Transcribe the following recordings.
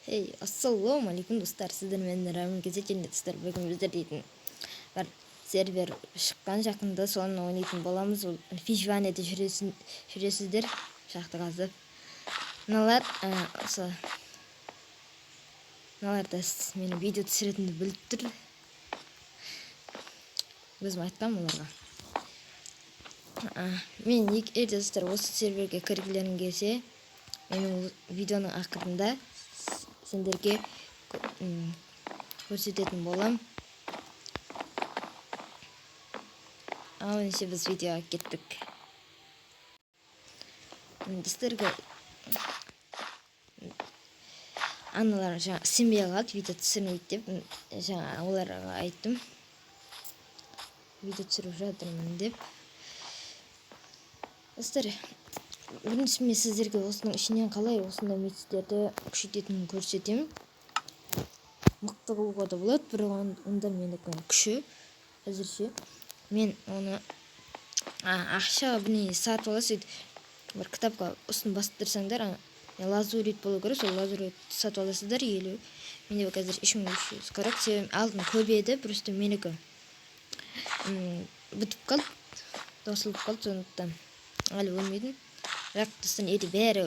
Hey, assalomu alaykum do'stlar. Sizlar meni Ramgacha dostlar. Bugun bizlar deydin. Bir server chiqqan yaqinda so'ni o'ynaydigan bo'lamiz. Fishvaneda jurasizlar. Shaqta qazib. Nalar da meni video tushirishni bilib tur. Biz aytgan ularga. Men ilk do'stlar o'sha serverga kirganlaring kelsa, mening videoning oxirida sizlarga ko'rsatadigan bo'lam. Şimdi biz videoya gittik. Dostlarga analar sinbey qaldı video tushirmaydi deb ularga aytdim. Video tushirib жатырмын deb. Dostlar, birinchi men sizlarga o'zining ishining qalay o'sындай mechitlarda kuchaytirini ko'rsataman. Mıқты qilуға da bo'ladi, biroq unda meniki kuchi hozircha. Men uni ақша buni sotib olasiz. Bir kitobga ustini bosib tursanglar, lazurит болу керек, сол lazurит sotib olasizlar 50. Mende hozir 3300 kerak. Sebebim aldin көп edi, просто meniki bitib qoldi. To'silib qoldi, so'ndықтан әлі bo'lmaydi. Бірақ достан еді бәрі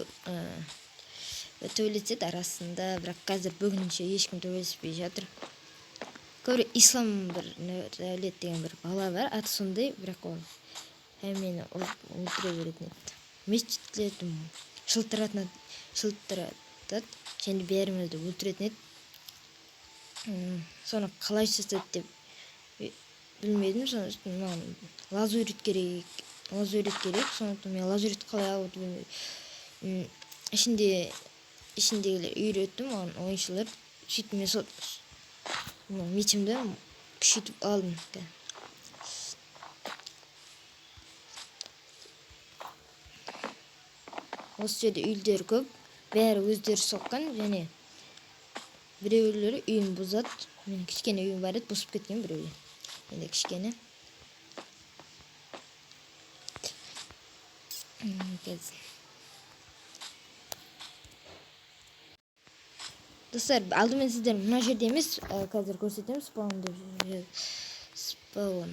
төйлетеді арасында, бірақ қазір бүгінше ешкім төйлеспей жатыр. Көбірі ислам бір дәулет деген бір бала бар, аты сондай, бірақ ол мені өлтіре беретін еді. Мешітлерді шылтыратады, және бәрімізді өлтіретін еді. Соны қалай жасады деп білмедім. Сондықтан маған лазурит керек. Сондықтан мен лазурит қалай алуды білмедім. Ішіндегілер үйреттім маған ойыншылар. Сөйтіп мен сол мечімді күшейтіп алдым. Осы жерде үйлер көп, бәрі өздері соққан, және біреулері үйін бұзады. Мен кішкене үйім бар еді, бұзып кеткен біреулер. Енді кішкене. Dostlar, aldымен сіздер мына жерде емес, қазір көрсетемін. Spawn деп Spawn.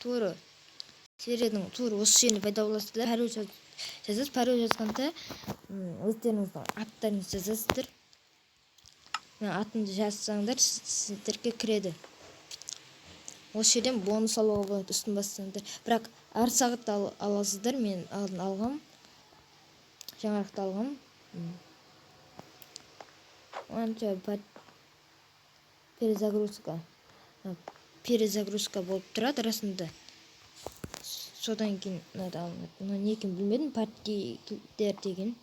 Тура серияның тура осы жеріне пайда боласыздар. Пароль жазасыз. Пароль жазғанда өздеріңіздің аттарыңызды жазасыздар. Мен атымды жазсаңдар, сіздерге кіреді. Осы жерден бонус алуға болады, үстін бассаңдар. Бірақ әр сағатта аласыздар. Мен алдын алғам. Жаңарықты алғам. Перезагрузка болып тұрады арасында. Содан кейін не екен білмедім, партийлер деген.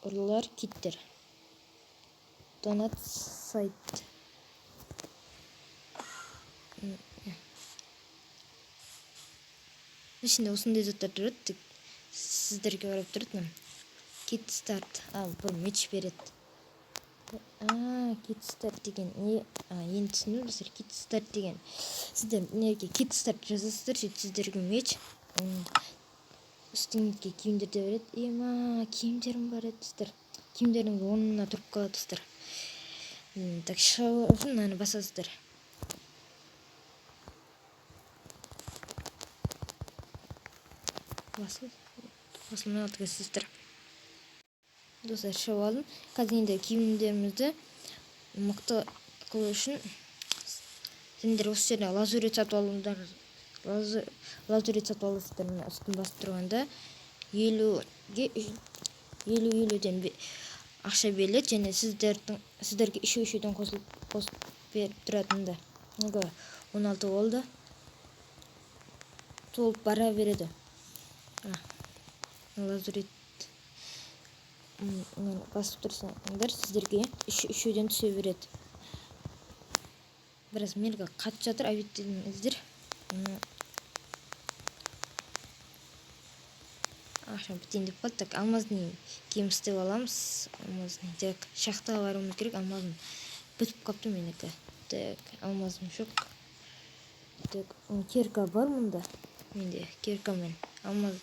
Ұрлар киттер. Донат сайт. Ішінде осындай заттар тұрады. Сіздерге барып тұрды. Kit start. Бұл меч береді. Kit start деген не? Енді түсіндім, достар. Kit start деген. Сіздер неге Kit start жазасыздар, сіздерге меч. Үстіңізге киімдер де береді. Киімдерім бар еді, достар. Киімдердің орнына тұрып қалады, достар. Так, шығу үшін мынаны басасыздар. Басылмай алды сіздер. Достар, шығу алдым. Қазір енді киімдерімізді мықты қылу үшін сендер осы жерде лазурит сатып алыңдар. Лазурит сатып аласыздар. Үстін басып тұрғанда 50-ден ақша беріледі, және сіздерге үшеуден қосылып беріп тұратында. 16 болды. Толып бара береді. Лазурит басып тұрсаңдар, сіздерге үшеуден түсе береді. Біраз менігі қатып жатыр, әбеттіңіздер. Ақшам бітейін деп қалды. Так, алмаздың киім істеп аламыз. Алмаздың тек шахтаға баруымыз керек. Алмаздың бітіп қапты менікі. Так, алмаздың жоқ. Так, керка бар мұнда. Менде керка мен алмаз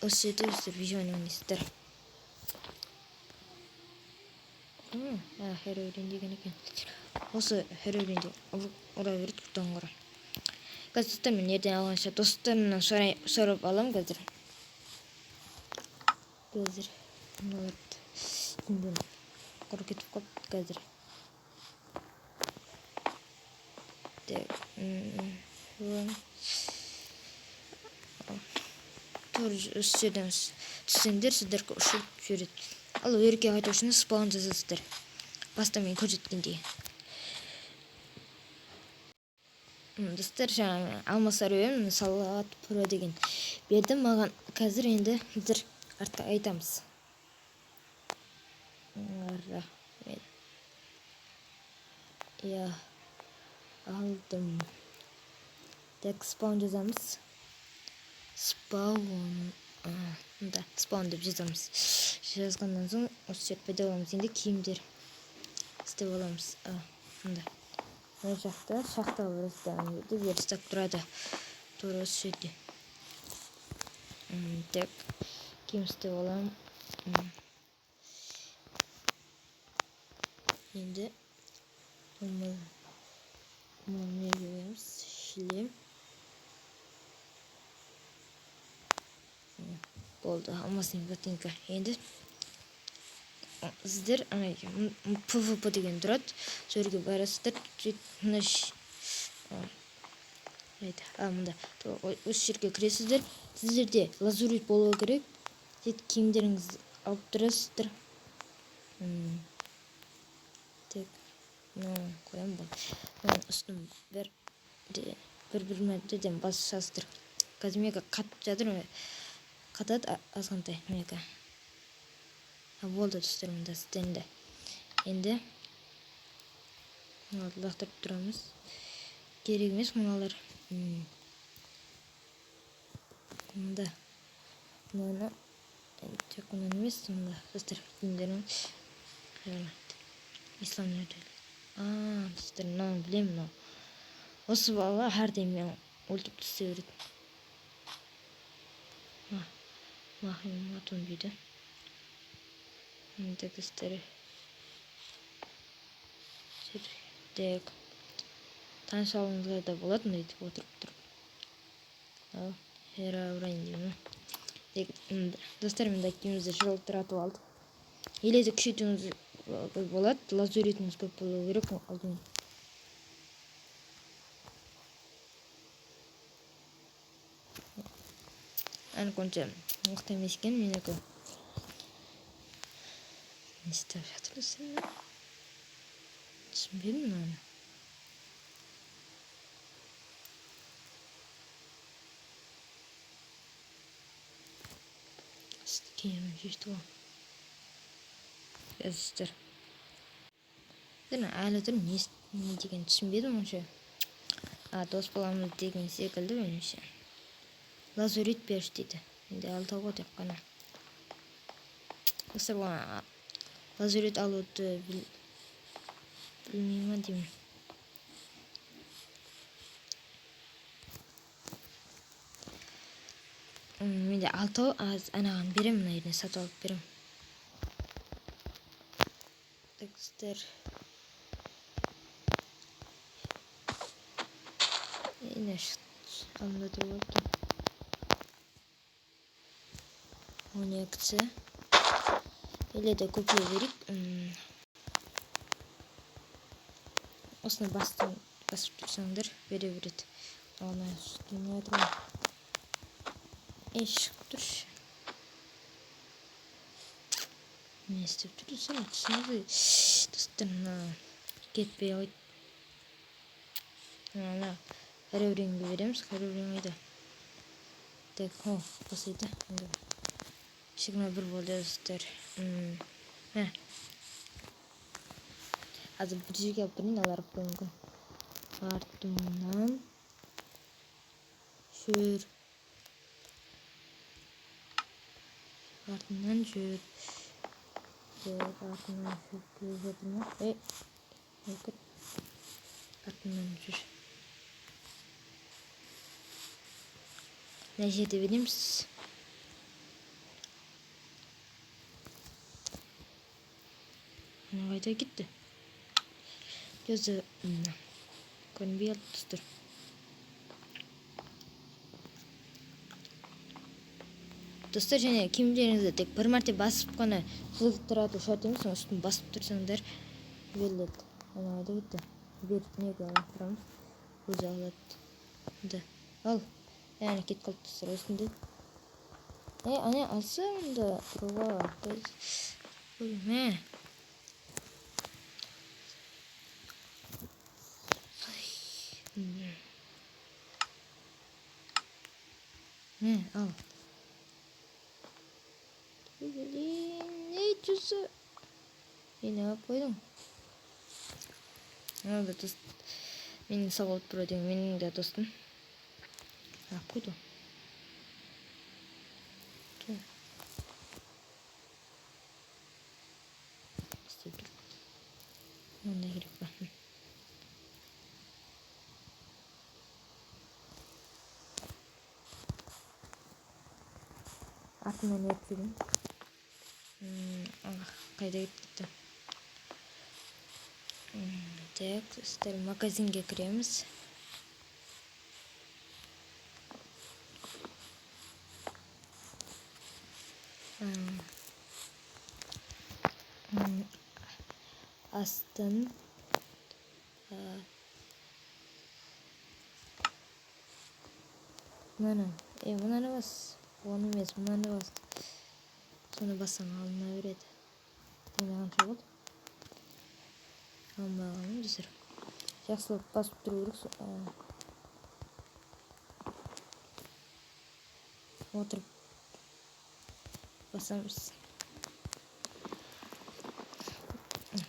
осы жерде біздер видеоны ойнайсыздар. Herobrine деген екен. Осы Herobrine'де ұра береді құттан қора. Қазір мен ерден алғанша достарымнан сұрап алам қазір. Мыналарды үйден құр кетіп қалыпты қазір. Тура осы жерден түссеңдер сіздерге ұшып жүреді. Ал өрге қайту үшін спаун жасайсыздар. Баста мен көрсеткендей. Достар, жаңа алмасар өйім салат пүрі деген берді маған. Қазір енді біздер артқа айтамыз. Я алдым. Так, спаун жазамыз. Спаун. Да, спаун деп жазамыз. Жазғаннан соң осы жерді пайдаланамыз. Енді киімдер істеп аламыз. Мында. Мына жақта шахта өрістен верстак тұрады. Тура осы жерде. Так, киім істеп алам. Енді мұны не көреміз? Шлем. Болды, алмасын ботинка. Енді сіздер PvP деген тұрады. Жерге барасыздар. Мында осы жерге кіресіздер. Сіздерде лазурит болу керек. Киімдеріңізді алып тұрасыздар. Так, қоям болды. Үстім бір мәртеден басасыздар. Қазір мега қатып жатыр. Қатады азғантай мега. Болды достар, мында стенді. Енді лақтырып тұрамыз. Керек емес мұналар. Мында мынаны тек мұнан емес, мында достар киімдерін ислам өтелі. Достар, мынаны білем, мынау. Осы бала әрдайым мен өлтіп түсте береді. Махим атон дейді. Так, достар. Так. Таныш алыңызға да болады, мына етіп отырып тұрып. Herobrine деймін. Достар, мында киімізді жылтыратып алдық. Еледі күшейтуіңіз болады. Лазуритіңіз көп болу керек алдымен. Конча мықты емес екен менікі. Не істеп жатырсың? Түсінбедім мынаны. Киімім жешті ғой. Қазір. Әлі тұр не деген түсінбедім онша. Дос боламыз деген секілді меніңше. Лазурит беріш дейді. Енді алтауға деп қана. Достар, лазурит алуды білмеймін деймін. Менде алтау анаған берем, мына еріне сатып алып берем. Достар. Енді алдында тұрып өткен. 12-сі. Еледі көпе берік. Осыны басып тұрсаңдар бере береді. Оны үстіне отырмын. Шығып тұршы. Не істеп тұрсың? Түсінді. Достарына кетпей қойды. Herobrine'ге береміз. Herobrine қайда. Так, басайды. Шығына бір болды достар. Азыр бір жерге алып тұрайын, аларып қойым мүмкін. Артымнан жүр. Артымнан жүр. Артымнан жүр. Келіп жатыр ма? Артымнан жүр. Мына жерде береміз. Қайда кетті? Көзі көрінбей қалды достар. Достар, және киімдеріңізді тек бір мәрте басып қана түзетіп тұрады шарт емес, оның үстін басып тұрсаңдар беріледі. Ана қайда кетті? Беріп неге алып тұрамыз? Өзі алады. Ал, яғни кетіп қалды достар осында. Ана алса онда тұруға. Мә. Ал. Не жүзі? Мені алып қойдың. Алды дост. Менің сағалып бұра деген менің де достым. Алып қойды. Онда керек па. Артынан ертілген. Қайда кетті? Так, достар, магазинге кіреміз. Астын мынаны бас. Оны емес, мынаны бас. Соны бассаң алына береді. Оны қанша болды? Алмағаным достар. Жақсылап басып тұру керек. Отырып басамыз.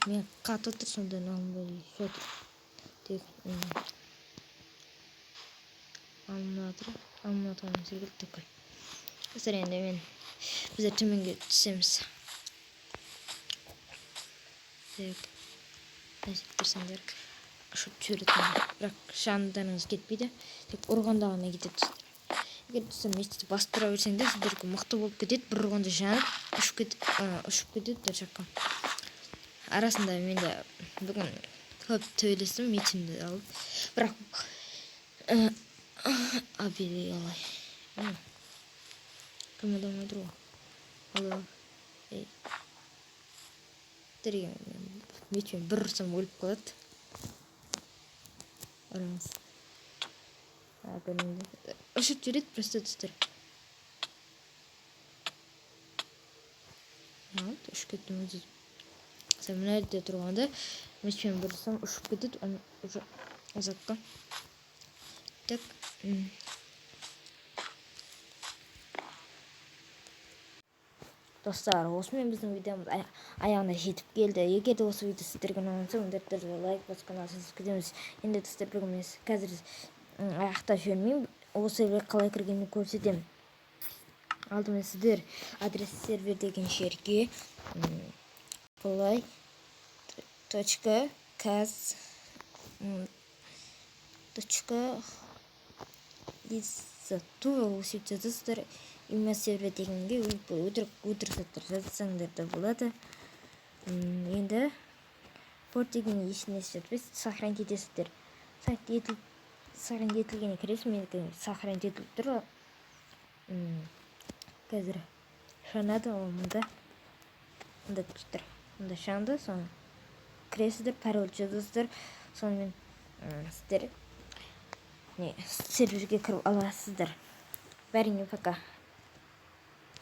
Мен қатты отыр, сонда алынбай жатыр. Тек алматыған секілді көл. Достар, енді біздер төменге түсеміз. Так, әзіп тұрсаңдар ұшып жүретін, бірақ жандарыңыз кетпейді. Тек ұрғанда ғана кетеді. Егер достар мектепте басып тұра берсеңдер, сіздерге мықты болып кетеді. Бір ұрғанда жанып ұшып кетеді дәл жаққа. Арасында мен де бүгін көп төйлестім метімді алып, бірақ абилей алай. Кім адамайды ғой? Алло. Дәреген метімен бір ұрсам өліп қалады. Арамыз. Ұшып жүреді просто достар. Ұшып кеттім өзі. Мына жерде тұрғанда метімен бір ұрсам ұшып кетеді. Оны ұзаққа. Так. Достар, осымен біздің видеомыз аяғына жетіп келді. Егер де осы видео сіздерге ұнаса, міндетті түрде лайк басып каналды күтеміз. Енді достар, бүгін мен қазір аяқтап жібермеймін. Осы жерге қалай кіргенін көрсетемін. Алдымен сіздер адрес сервер деген жерге play.kaz изоту өсіп жазасыздар. Имя сервер дегенге өтірік жазсаңдар да болады. Енді порт деген ешіне жетпес, сохранить етесіздер. Сохранить етілгеніне кіресіз, менікі сохранить етіліп тұр. Қазір шанады, ол мұнда тұр. Мұнда шанды, соны кіресіздер, пароль жазасыздар. Сонымен сіздер серверге кіріп аласыздар. Бәріңе пока.